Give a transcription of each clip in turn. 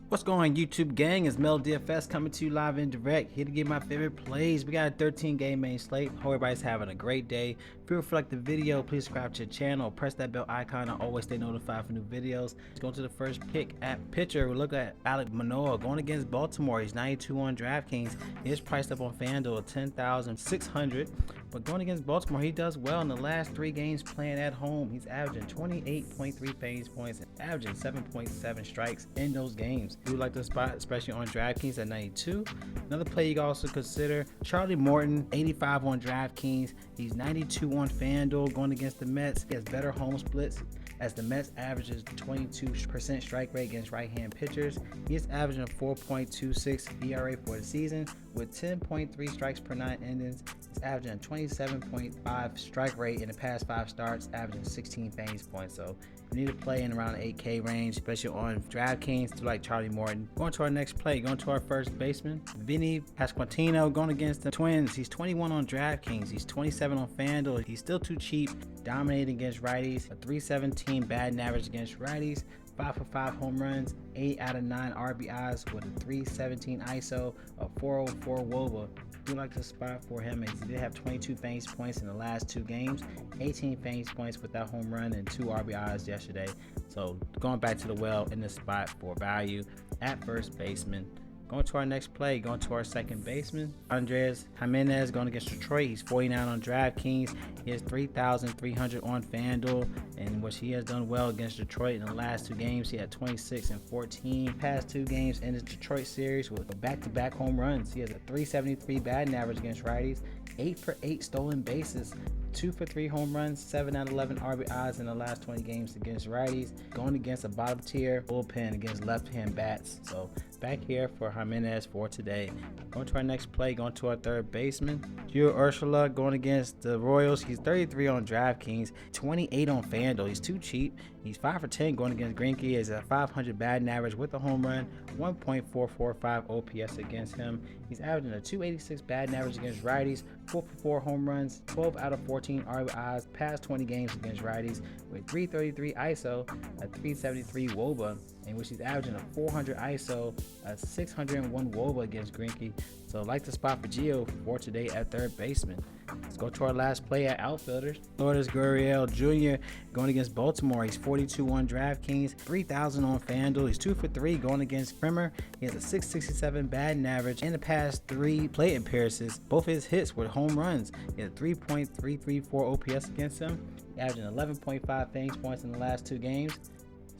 What's going on, YouTube gang? It's MLB DFS coming to you live and direct, here to give my favorite plays. We got a 13 game main slate. Hope everybody's having a great day. If you like the video, please subscribe to the channel, press that bell icon, and always stay notified for new videos. Let's go to the first pick at pitcher. We look at Alek Manoah going against Baltimore. He's 92 on DraftKings. He is priced up on FanDuel at 10,600. But going against Baltimore, he does well in the last 3 games playing at home. He's averaging 28.3 fantasy points and averaging 7.7 strikes in those games. If you like the spot, especially on DraftKings at 92. Another play you can also consider, Charlie Morton, 85 on DraftKings. He's 92 on FanDuel going against the Mets. He has better home splits as the Mets averages 22% strike rate against right-hand pitchers. He is averaging a 4.26 ERA for the season with 10.3 strikes per 9 innings. He's averaging a 27.5 strike rate in the past 5 starts, averaging 16 fantasy points. So you need to play in around the 8K range, especially on DraftKings, to like Charlie Morton. Going to our next play, going to our first baseman, Vinnie Astellino going against the Twins. He's 21 on DraftKings. He's 27 on FanDuel. He's still too cheap, dominating against righties, a 317 batting average against righties, 5 for 5 home runs, 8 out of 9 RBIs with a 317 ISO, a 404 WOBA. Do like the spot for him is he did have 22 fantasy points in the last 2 games, 18 fantasy points with that home run and 2 RBIs yesterday. So going back to the well in this spot for value at first baseman. Going to our next play, going to our second baseman, Jimenez going against Detroit. He's 49 on DraftKings. He has 3,300 on FanDuel, in which he has done well against Detroit in the last 2 games. He had 26 and 14 past 2 games in his Detroit series with back-to-back home runs. He has a 373 batting average against righties, 8 for 8 stolen bases, 2 for 3 home runs, 7 out of 11 RBIs in the last 20 games against righties, going against a bottom tier bullpen against left-hand bats. So back here for Jimenez for today. Going to our next play, going to our third baseman, Julio Urias going against the Royals. He's 33 on DraftKings, 28 on FanDuel. He's too cheap. He's 5 for 10 going against Greinke. He has a 500 batting average with a home run, 1.445 OPS against him. He's averaging a 286 batting average against righties, 4 for 4 home runs, 12 out of 14 RBIs past 20 games against righties with 333 ISO, a 373 WOBA, in which he's averaging a 400 ISO, a 601 WOBA against Greinke. So like the spot for Gio for today at third baseman. Let's go to our last play at outfielders. Javier Guerra Jr. going against Baltimore. He's 42 on DraftKings, 3,000 on FanDuel. He's 2 for 3 going against Primer. He has a 667 batting average in the past 3 plate appearances. Both his hits were home runs. He had a 3.334 OPS against him, averaging 11.5 fantasy points in the last 2 games.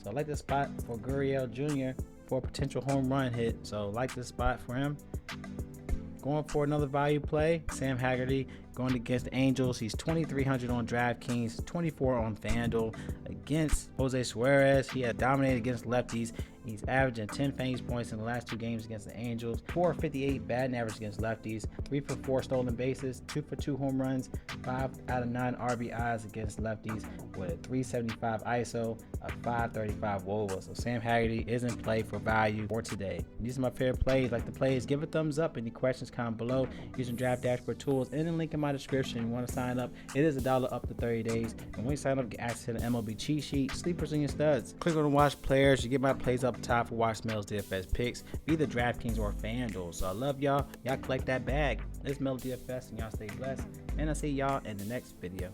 So I like this spot for Guerra Jr. for a potential home run hit. So like this spot for him. Going for another value play, Sam Haggerty going against the Angels. He's 2,300 on DraftKings, 24 on FanDuel against Jose Suarez. He had dominated against lefties. He's averaging 10 fantasy points in the last 2 games against the Angels, 458 batting average against lefties, 3 for 4 stolen bases, 2 for 2 home runs, 5 out of 9 RBIs against lefties with a 375 ISO, a 535 WOBA. So Sam Haggerty is in play for value for today. These are my favorite plays. Like the plays, give a thumbs up. Any questions, comment below. Using Draft Dashboard tools and the link in my description. You want to sign up, it is $1 up to 30 days. And when you sign up, get access to the MLB cheat sheet, sleepers and your studs. Click on the watch players. You get my plays up top for watch MLB DFS picks, be the DraftKings or FanDuel. So I love y'all. Y'all collect that bag. It's MLB DFS and y'all stay blessed. And I'll see y'all in the next video.